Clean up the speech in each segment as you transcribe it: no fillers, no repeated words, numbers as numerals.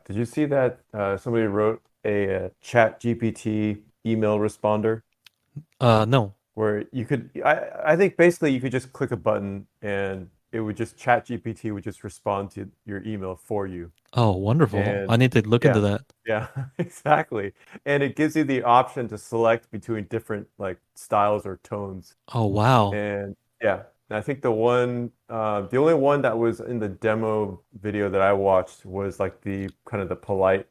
Did you see that somebody wrote a chat GPT email responder No. where I think basically you could just click a button and it would just chat GPT would just respond to your email for you. Oh, wonderful. I And need to look into yeah, that. yeah, exactly. And it gives you the option to select between different like styles or tones. Oh, wow. And yeah, and I think the only one that was in the demo video that I watched was like the kind of the polite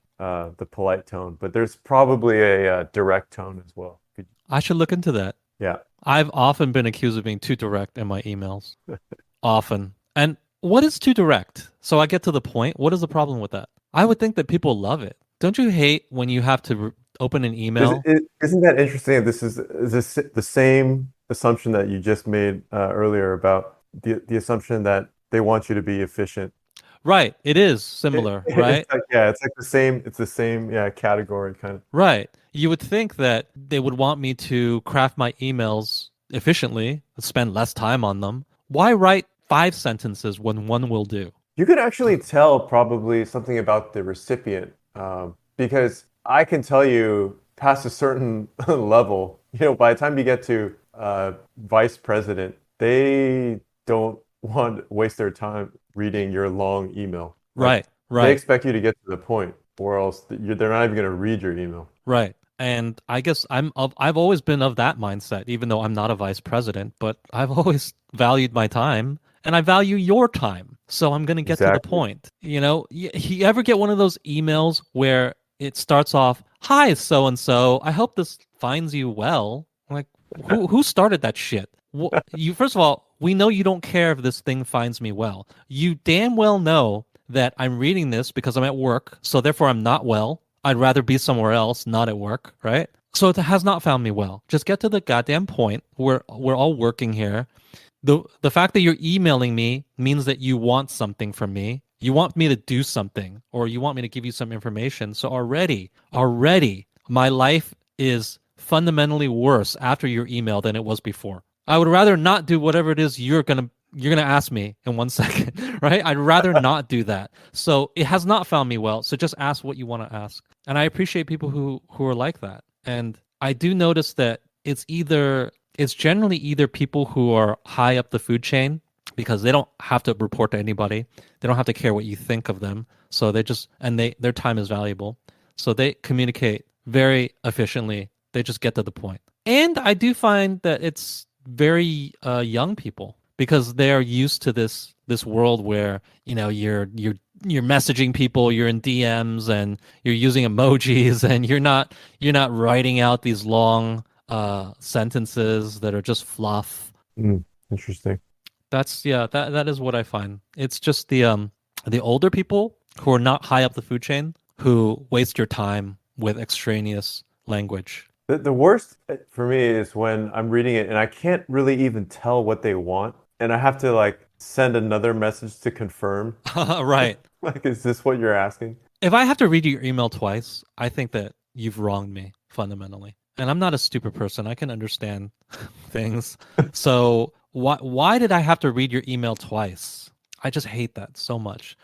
tone. But there's probably a direct tone as well. I should look into that. Yeah. I've often been accused of being too direct in my emails. Often. And what is too direct? So I get to the point. What is the problem with that? I would think that people love it. Don't you hate when you have to open an email? Isn't that interesting? Is this the same assumption that you just made earlier about the assumption that they want you to be efficient. Right. It is similar, It's right? like yeah, it's the same yeah category kind of. Right. You would think that they would want me to craft my emails efficiently, spend less time on them. Why write five sentences when one will do? You could actually tell probably something about the recipient because I can tell you past a certain level, by the time you get to vice president, they don't want to waste their time reading your long email. Like Right. they Right. expect you to get to the point, or else they're not even going to read your email. Right. And I guess I've always been of that mindset, even though I'm not a vice president, but I've always valued my time and I value your time. So I'm going to get to the Exactly. point. You ever get one of those emails where it starts off, "Hi, so and so. I hope this finds you well." I'm like, who started that shit? You first of all, we know you don't care if this thing finds me well. You damn well know that I'm reading this because I'm at work, so therefore I'm not well. I'd rather be somewhere else, not at work, right? So it has not found me well. Just get to the goddamn point. We're all working here. The fact that you're emailing me means that you want something from me. You want me to do something, or you want me to give you some information. So already my life is fundamentally worse after your email than it was before. I would rather not do whatever it is you're gonna ask me in 1 second, right? I'd rather not do that. So it has not found me well. So just ask what you want to ask. And I appreciate people who are like that. And I do notice that it's generally either people who are high up the food chain because they don't have to report to anybody. They don't have to care what you think of them. So their time is valuable. So they communicate very efficiently. They just get to the point. And I do find that it's very young people because they're used to this world where you're messaging people, you're in DMs and you're using emojis and you're not writing out these long sentences that are just fluff. Mm, interesting. That's yeah, that is what I find. It's just the older people who are not high up the food chain who waste your time with extraneous language. The worst for me is when I'm reading it and I can't really even tell what they want, and I have to like send another message to confirm. Right. Like, is this what you're asking? If I have to read your email twice, I think that you've wronged me fundamentally. And I'm not a stupid person. I can understand things. So why did I have to read your email twice? I just hate that so much.